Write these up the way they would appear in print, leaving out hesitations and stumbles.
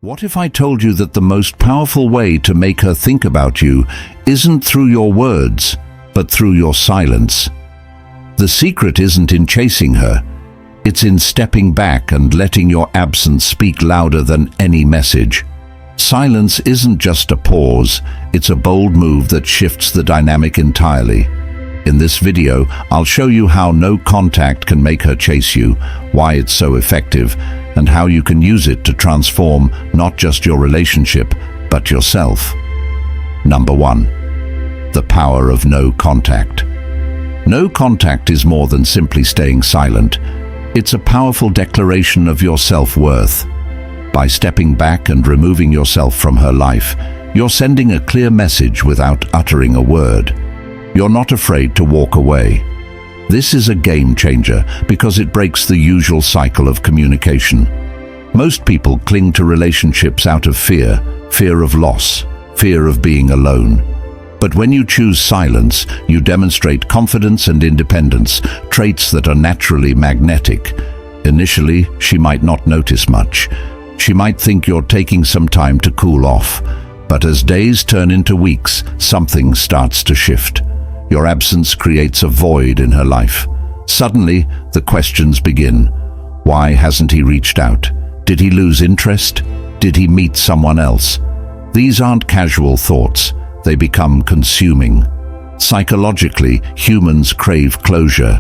What if I told you that the most powerful way to make her think about you isn't through your words, but through your silence? The secret isn't in chasing her. It's in stepping back and letting your absence speak louder than any message. Silence isn't just a pause, it's a bold move that shifts the dynamic entirely. In this video, I'll show you how no contact can make her chase you, why it's so effective, and how you can use it to transform not just your relationship, but yourself. Number 1. The power of no contact. No contact is more than simply staying silent. It's a powerful declaration of your self-worth. By stepping back and removing yourself from her life, you're sending a clear message without uttering a word. You're not afraid to walk away. This is a game changer because it breaks the usual cycle of communication. Most people cling to relationships out of fear of loss, fear of being alone. But when you choose silence, you demonstrate confidence and independence, traits that are naturally magnetic. Initially, she might not notice much. She might think you're taking some time to cool off. But as days turn into weeks, something starts to shift. Your absence creates a void in her life. Suddenly, the questions begin. Why hasn't he reached out? Did he lose interest? Did he meet someone else? These aren't casual thoughts. They become consuming. Psychologically, humans crave closure.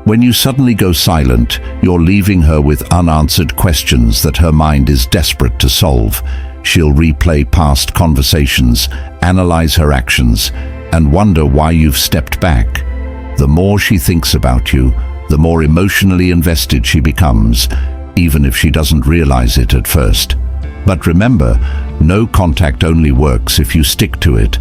When you suddenly go silent, you're leaving her with unanswered questions that her mind is desperate to solve. She'll replay past conversations, analyze her actions, and wonder why you've stepped back. The more she thinks about you, the more emotionally invested she becomes, even if she doesn't realize it at first. But remember, no contact only works if you stick to it.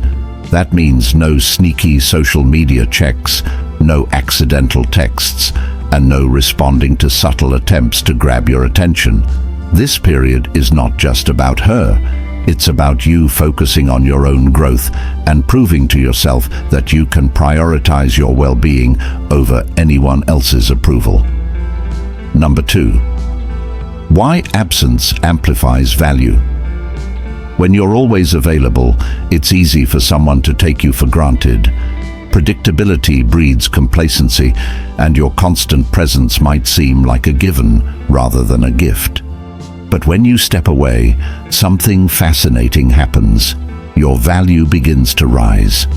That means no sneaky social media checks, no accidental texts, and no responding to subtle attempts to grab your attention. This period is not just about her. It's about you focusing on your own growth and proving to yourself that you can prioritize your well-being over anyone else's approval. Number 2. Why absence amplifies value. When you're always available, it's easy for someone to take you for granted. Predictability breeds complacency, and your constant presence might seem like a given rather than a gift. But when you step away, something fascinating happens. Your value begins to rise.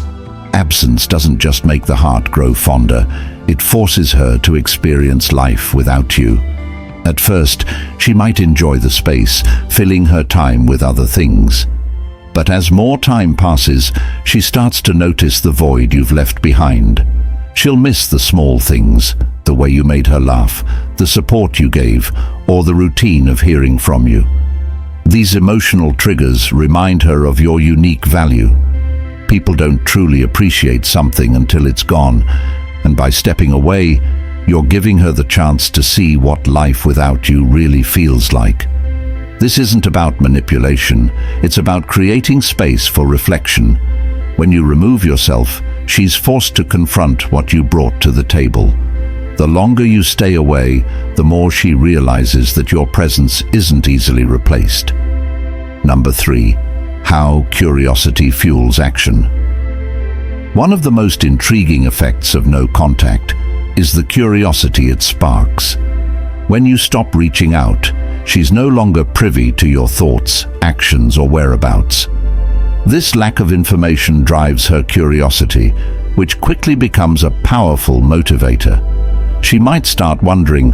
Absence doesn't just make the heart grow fonder, it forces her to experience life without you. At first, she might enjoy the space, filling her time with other things. But as more time passes, she starts to notice the void you've left behind. She'll miss the small things, the way you made her laugh, the support you gave, or the routine of hearing from you. These emotional triggers remind her of your unique value. People don't truly appreciate something until it's gone, and by stepping away, you're giving her the chance to see what life without you really feels like. This isn't about manipulation, it's about creating space for reflection. When you remove yourself, she's forced to confront what you brought to the table. The longer you stay away, the more she realizes that your presence isn't easily replaced. Number 3. How curiosity fuels action. One of the most intriguing effects of no contact is the curiosity it sparks. When you stop reaching out, she's no longer privy to your thoughts, actions, or whereabouts. This lack of information drives her curiosity, which quickly becomes a powerful motivator. She might start wondering,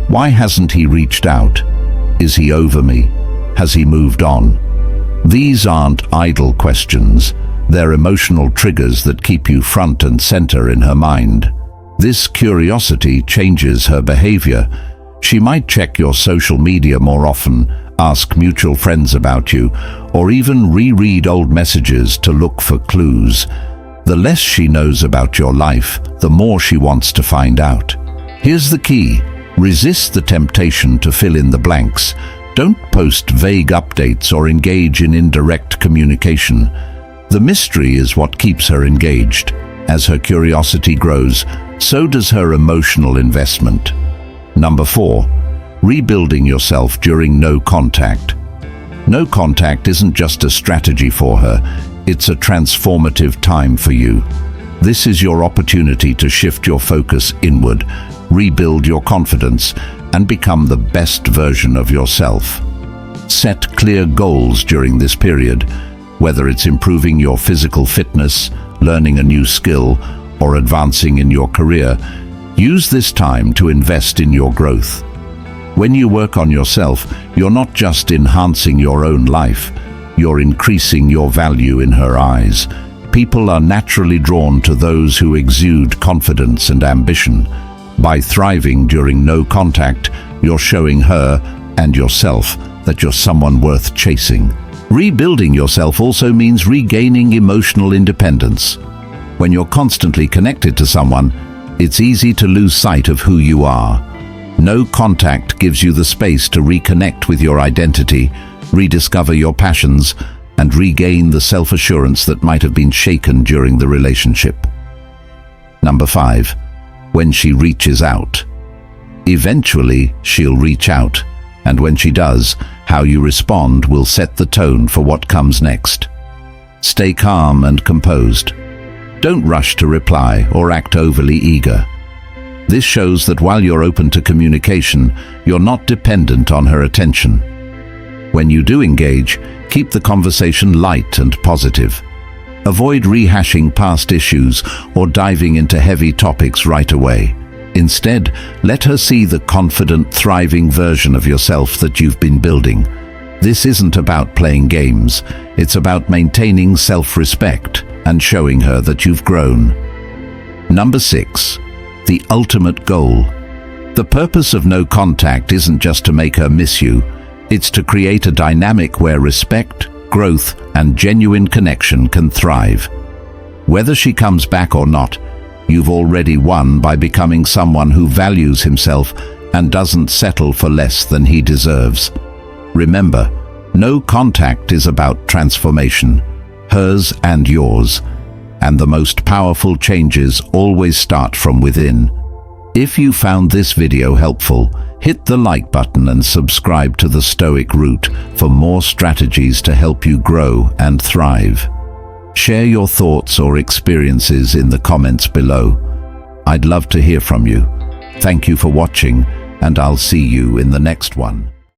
why hasn't he reached out? Is he over me? Has he moved on? These aren't idle questions. They're emotional triggers that keep you front and center in her mind. This curiosity changes her behavior. She might check your social media more often, ask mutual friends about you, or even reread old messages to look for clues. The less she knows about your life, the more she wants to find out. Here's the key. Resist the temptation to fill in the blanks. Don't post vague updates or engage in indirect communication. The mystery is what keeps her engaged. As her curiosity grows, so does her emotional investment. Number 4. Rebuilding yourself during no contact. No contact isn't just a strategy for her, it's a transformative time for you. This is your opportunity to shift your focus inward, rebuild your confidence, and become the best version of yourself. Set clear goals during this period, whether it's improving your physical fitness, learning a new skill, or advancing in your career. Use this time to invest in your growth. When you work on yourself, you're not just enhancing your own life, you're increasing your value in her eyes. People are naturally drawn to those who exude confidence and ambition. By thriving during no contact, you're showing her and yourself that you're someone worth chasing. Rebuilding yourself also means regaining emotional independence. When you're constantly connected to someone, it's easy to lose sight of who you are. No contact gives you the space to reconnect with your identity, rediscover your passions, and regain the self-assurance that might have been shaken during the relationship. Number 5. When she reaches out. Eventually, she'll reach out, and when she does, how you respond will set the tone for what comes next. Stay calm and composed. Don't rush to reply or act overly eager. This shows that while you're open to communication, you're not dependent on her attention. When you do engage, keep the conversation light and positive. Avoid rehashing past issues or diving into heavy topics right away. Instead, let her see the confident, thriving version of yourself that you've been building. This isn't about playing games, it's about maintaining self-respect and showing her that you've grown. Number 6. The ultimate goal. The purpose of no contact isn't just to make her miss you, it's to create a dynamic where respect, growth, and genuine connection can thrive. Whether she comes back or not, you've already won by becoming someone who values himself and doesn't settle for less than he deserves. Remember, no contact is about transformation, hers and yours, and the most powerful changes always start from within. If you found this video helpful, hit the like button and subscribe to the Stoic Route for more strategies to help you grow and thrive. Share your thoughts or experiences in the comments below. I'd love to hear from you. Thank you for watching, and I'll see you in the next one.